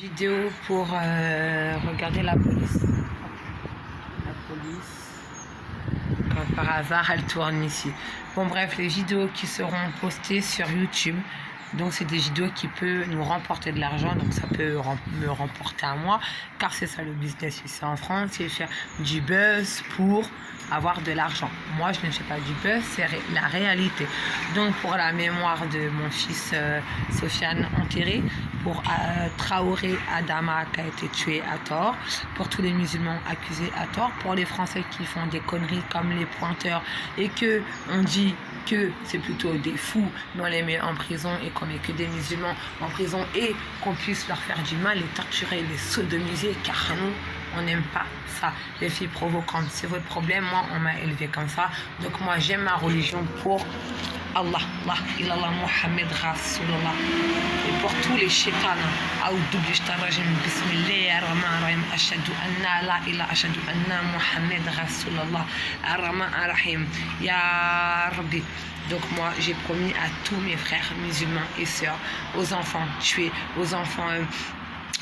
Vidéo pour regarder la police. La police, comme par hasard, elle tourne ici. Bon bref, les vidéos qui seront postées sur YouTube. Donc c'est des vidéos qui peuvent nous remporter de l'argent, donc ça peut me remporter à moi, car c'est ça le business ici en France, c'est faire du buzz pour avoir de l'argent. Moi je ne fais pas du buzz, c'est la réalité. Donc pour la mémoire de mon fils Sofiane enterré, pour Traoré Adama qui a été tué à tort, pour tous les musulmans accusés à tort, pour les Français qui font des conneries comme les pointeurs et que on dit que c'est plutôt des fous, mais on les met en prison et qu'on met que des musulmans en prison et qu'on puisse leur faire du mal, les torturer, les sodomiser, car nous, on n'aime pas ça, les filles provocantes. C'est votre problème, moi, on m'a élevé comme ça. Donc moi, j'aime ma religion pour Allah, Allah, illallah, Muhammad, Rasulullah. Et pour tous les shaytans, Aoudou bishtarajim, bismillah, ar-Rahman ar-Rahim, ashadu anna la ila, ashadu anna Muhammad, Rasulullah, ar-Rahman ar-Rahim, ya Rabbi. Donc moi, j'ai promis à tous mes frères musulmans et sœurs, aux enfants tués, aux enfants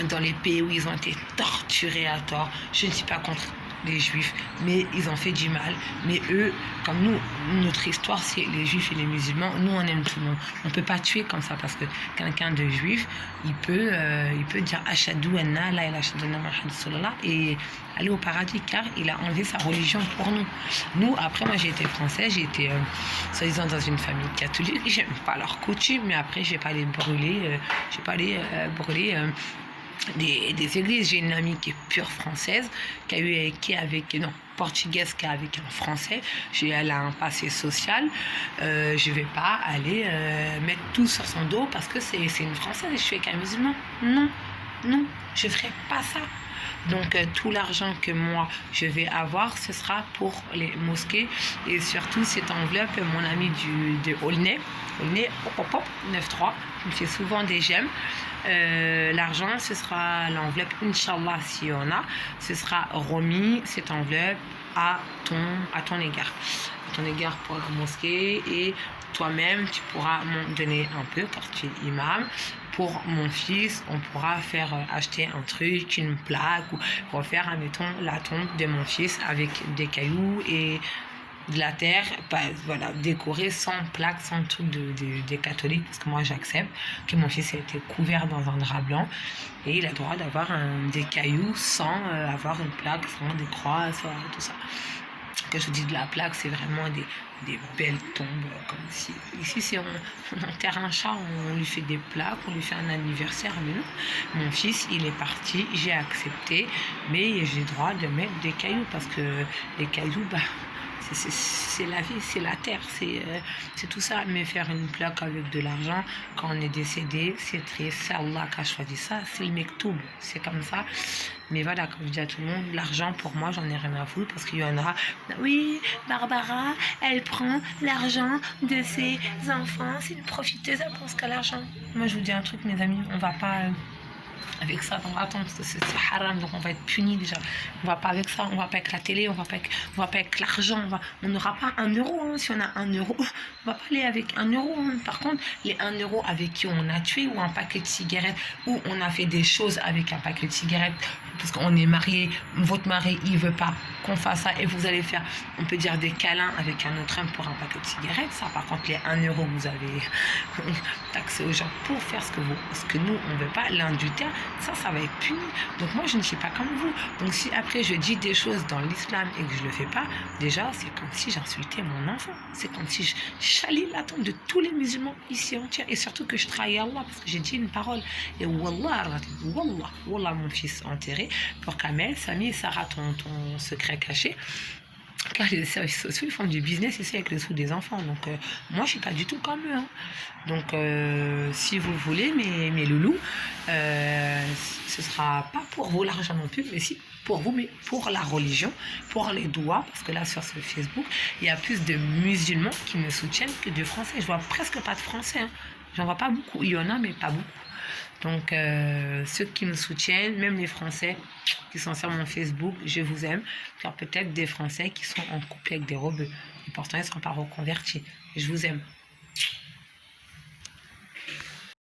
dans les pays où ils ont été torturés à tort. Je ne suis pas contre les juifs, mais ils ont fait du mal. Mais eux, comme nous, notre histoire, c'est les juifs et les musulmans. Nous, on aime tout le monde. On ne peut pas tuer comme ça parce que quelqu'un de juif, il peut dire Ashadu anna la ilaha illallah Muhammad sallallahu et aller au paradis car il a enlevé sa religion pour nous. Nous, après, moi, j'ai été française, j'ai été soi-disant dans une famille catholique. J'aime pas leurs coutumes, mais après, je vais pas les brûler. Des églises. J'ai une amie qui est pure française, portugaise, qui est avec un français. Elle a un passé social. Je vais pas aller mettre tout sur son dos parce que c'est une française et je suis avec un musulman. Non, non, je ferai pas ça. Donc tout l'argent que moi je vais avoir, ce sera pour les mosquées et surtout cette enveloppe, mon ami de Aulnay, 93, il me fait souvent des j'aime. L'argent, ce sera l'enveloppe, Inch'Allah, si on a, ce sera remis cette enveloppe à ton égard. À ton égard pour la mosquée et toi-même, tu pourras m'en donner un peu car tu es imam. Pour mon fils, on pourra faire acheter un truc, une plaque ou refaire, admettons, la tombe de mon fils avec des cailloux et de la terre, voilà, décorée sans plaque, sans truc des catholiques, parce que moi j'accepte que mon fils ait été couvert dans un drap blanc et il a le droit d'avoir des cailloux sans avoir une plaque, sans des croix, sans tout ça. Quand je dis de la plaque, c'est vraiment des belles tombes comme ici. Ici, si on enterre un chat, on lui fait des plaques, on lui fait un anniversaire. Mais non, mon fils, il est parti, j'ai accepté, mais j'ai le droit de mettre des cailloux parce que les cailloux, c'est la vie, c'est la terre, c'est tout ça. Mais faire une plaque avec de l'argent quand on est décédé, c'est triste. C'est Allah qui a choisi ça, c'est le mektoub, c'est comme ça. Mais voilà, comme je dis à tout le monde, l'argent pour moi, j'en ai rien à foutre parce qu'il y en a. Oui, Barbara, elle prend l'argent de ses enfants, c'est une profiteuse, elle pense qu'à l'argent. Moi, je vous dis un truc, mes amis, on va pas. Avec ça dans la tombe, c'est haram, donc on va être puni déjà. On va pas avec ça, on va pas avec la télé, on va pas avec l'argent, on n'aura pas 1 euro. Hein. Si on a 1 euro, on va pas aller avec 1 euro. Hein. Par contre, les 1 euro avec qui on a tué ou un paquet de cigarettes, ou on a fait des choses avec un paquet de cigarettes, parce qu'on est marié, votre mari il veut pas qu'on fasse ça et vous allez faire, on peut dire des câlins avec un autre homme pour un paquet de cigarettes. Ça, par contre, les 1 euro, vous avez taxé aux gens pour faire ce que nous on veut pas, l'adultère. Ça va être puni. Donc moi, je ne suis pas comme vous. Donc si après je dis des choses dans l'islam et que je le fais pas, déjà, c'est comme si j'insultais mon enfant. C'est comme si je chalis la tombe de tous les musulmans ici entiers. Et surtout que je trahis Allah parce que j'ai dit une parole. Et Wallah, mon fils enterré, pour Kamel, Samy et Sarah, ton secret caché. Car les services sociaux, ils font du business ici avec les sous des enfants. Donc, moi, je suis pas du tout comme eux. Hein. Donc, si vous voulez, mes loulous, ce sera pas pour vous l'argent non plus, mais si pour vous, mais pour la religion, pour les doigts, parce que là, sur ce Facebook, il y a plus de musulmans qui me soutiennent que de Français. Je vois presque pas de Français. Hein. J'en vois pas beaucoup. Il y en a, mais pas beaucoup. Donc, ceux qui me soutiennent, même les Français qui sont sur mon Facebook, je vous aime. Car peut-être des Français qui sont en couple avec des rebeux. Et pourtant, ils ne sont pas reconvertis. Je vous aime.